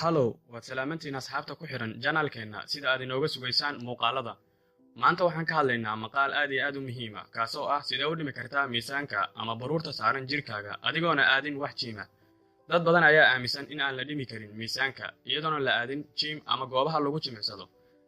Hallow, waad salaamantiin asxaabta ku xiran janaalkeena sida aad inooga sugaysaan muuqaalada. Maanta waxaan ka hadlaynaa maqaal aad iyo aad u muhiim ah, kaasoo ah sidee u dhimi kartaa miisaanka ama baruurta saaran jirkaaga adigoona aadin wax jiim ah. Dad badan ayaa aaminsan in aan la dhimi karin miisaanka iyadoona la aadin jiim ama goobaha lagu jimicsado.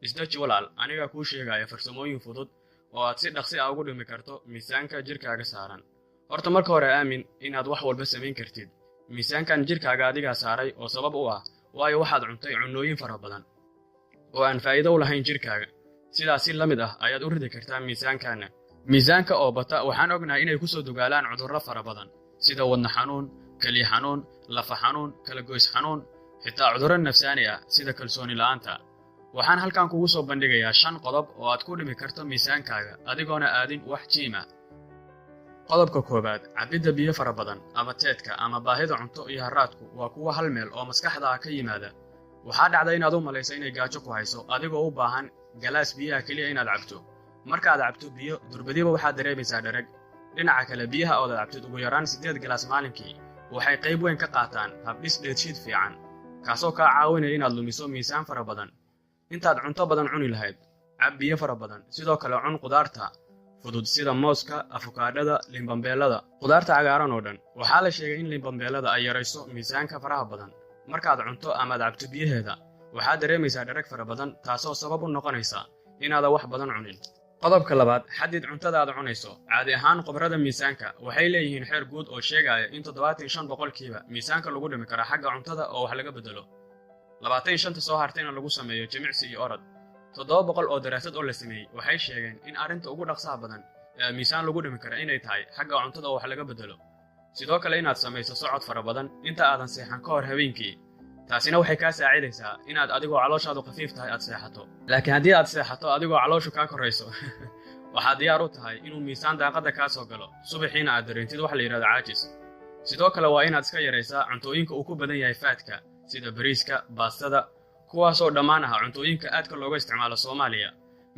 Isdaji walaal, aniga kuu sheegaya farsamooyin fudud oo aad si dhaqsi ah ugu dhimi karto miisaanka jirkaaga saaran. Horta marka hore aamin inaad wax walba samayn kartid. Miisaankan jirkaaga adigaa saaray oo sabab u ah waayo waxaad cuntay cunnooyin fara badan oo aan faa'iido u lahayn jirkaaga. Sidaas si la mid ah ayaad u ridi kartaa miisaankaana. Miisaanka oo bata waxaan ognahay inay ku soo dugaalaan cudurro fara badan sida wadna xanuun, kaliya xanuun, lafa xanuun, kala goys xanuun, xitaa cudurro nafsaani ah sida kalsooni la'aanta. Waxaan halkan kugu soo bandhigayaa 5 qodob oo aad ku dhimi karto miisaankaaga adigoona aadin wax jiim ah. Qodobka koobaad, cabidda biyo fara badan ama teedka ama baahida cunto iyo haraadku waa kuwa hal meel oo maskaxda ka yimaada. Waxaa dhacda inaad u malayso inay gaajo ku hayso adigoo u baahan galaas biyaha kaliya inaad cabto. Markaad cabto biyo, durbadiiba waxaad dareemaysaa dhereg. Dhinaca kale, biyaha oo aad cabtid ugu yaraan 8 galaas maalinkii waxay qayb weyn ka qaataan habdhis dheefshiid fiican, kaasoo kaa caawinaya inaad lumiso miisaan fara badan. Intaad cunto badan cuni lahayd, cab biyo fara badan. Sidoo kale cun qudaarta fudud sida mooska, afukaadhada, limbambeelada, qudaarta cagaaran oo dhan. Waxaa la sheegay in limbambeelada ay yarayso miisaanka faraha badan. Markaad cunto ama aad cabto biyaheeda, waxaad dareemaysaa dhereg fara badan, taasoo sabab u noqonaysa inaadan wax badan cunin. Qodobka labaad, xadid cuntada aad cunayso. Caadi ahaan khubarada miisaanka waxay leeyihiin xeer guud oo sheegaya in 75% miisaanka lagu dhimi karo xagga cuntada oo wax laga bedelo. 25 soo hartayna lagu sameeyo jimicsi iyo orod. 700 oo daraasad oo la sameeyay waxay sheegeen in arrinta ugu dhaqsaha badan ee miisaan lagu dhimi karo inay tahay xagga cuntada oo wax laga bedelo. Sidoo kale inaad samayso socod fara badan inta aadan seexan ka hor habeenkii. Taasina waxay kaa saacidaysaa inaad adigoo calooshaadu khafiif tahay aad seexato. Laakiin haddii aad seexato adigoo calooshu kaa korayso, waxaad diyaar u tahay inuu miisaan daaqada kaa soo galo, subaxiina aad dareentid wax la yiraahdo caajis. Sidoo kale waa inaad iska yaraysaa cuntooyinka uu ku badan yahay faatka sida bariiska, baastada, kuwaasoo dhammaan ah cuntooyinka aadka looga isticmaalo Soomaaliya.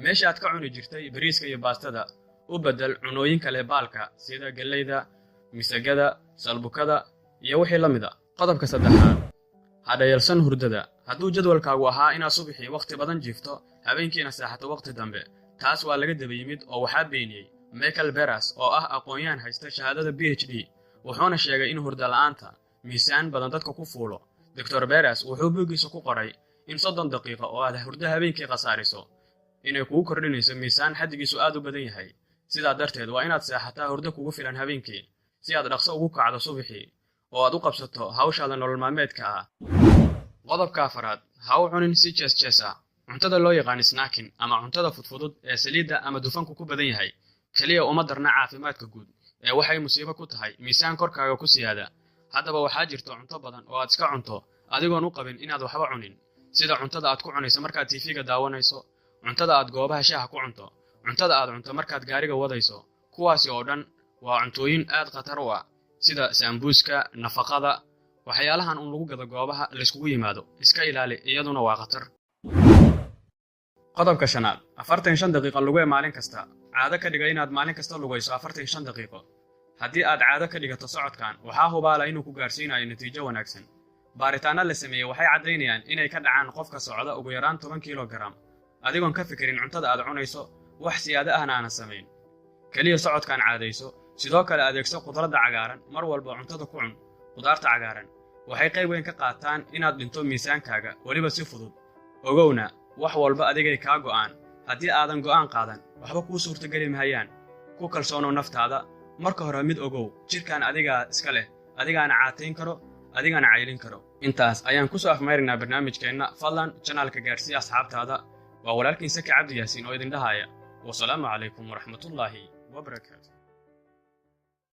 Meesha aad ka cuni jirtay bariiska iyo baastada, u bedel cunooyinka leh baalka sida galleyda, misagada, salbukada iyo wixii la mid ah. Qodobka saddexaad, ha dhayalsan hurdada. Hadduu jadwalkaagu ahaa inaad subaxii waqti badan jiifto, habeenkiina seexato waqti dambe, taas waa laga daba yimid oo waxaa beeniyey Michael Beras oo ah aqoon-yahan haysta shahaadada PhD. Wuxuuna sheegay in hurda la'aanta miisaan badan dadka ku fuulo. Dr. Beras wuxuu buugiisa ku qoray in 30 daqiiqo oo aad hurdo habeenkii qasaariso inay kugu kordhinayso miisaan xaddigiisu aad u badan yahay. Sidaa darteed waa inaad seexataa hurdo kugu filan habeenkii si aad dhaqso ugu kacdo subaxii oo aad u qabsato hawshaada nolol maalmeedka ah. Qodobka afaraad, ha u cunin si jees ah. Cuntada loo yaqaan snacking ama cuntada fudfudud ee saliidda ama dufanku ku badan yahay kaliya uma darna caafimaadka guud ee waxay musiibo ku tahay miisaan korkaaga ku siyaada. Haddaba waxaa jirta cunto badan oo aad iska cunto adigoon u qabin inaad waxba cunin, sida cuntada aad ku cunayso markaad TV-ga daawanayso, cuntada aad goobaha shaaha ku cunto, cuntada aad cunto markaad gaariga wadayso. Kuwaasi oo dhan waa cuntooyin aad khatar u ah sida sambuuska, nafaqada, waxyaalahan lagu gado goobaha la iskugu yimaado. Iska ilaali, iyaduna waa khatar. Qodobka shanaad, 45 daqiiqo lugee maalin kasta. Caado ka dhiga inaad maalin kasta lugayso 45 daqiiqo. Haddii aad caado ka dhigato socodkan, waxaa hubaala inuu ku gaarsiinayo natiijo wanaagsan. Baaritaano la sameeyay waxay caddaynayaan inay ka dhacaan qofka socda ugu yaraan 10 kilogram adigoon ka fikirin cuntada aad cunayso, wax siyaado ahna aanan samayn. Kaliya socodkan caadayso. Sidoo kale adeegso khudradda cagaaran mar walba cuntada ku cun. Khudaarta cagaaran waxay qayb weyn ka qaataan inaad dhinto miisaankaaga waliba si fudud. Ogowna, wax walba adigay kaa go'aan. Haddii aadan go'aan qaadan, waxba kuu suurtageli mahayaan. Ku kalsoonow naftaada. Marka hore mid ogow, jirkaan adigaa iska leh, adigaana caatayn karo, adigaana caylin karo. Intaas ayaan ku soo afmeerinaa barnaamijkeenna. Fadlan channelka gaarsii asxaabtaada. Waa walaalkiin Saki Cabdi Yaasiin oo idin dhahaya. Wassalaamu calaykum waraxmatullaahi wabarakaatuh.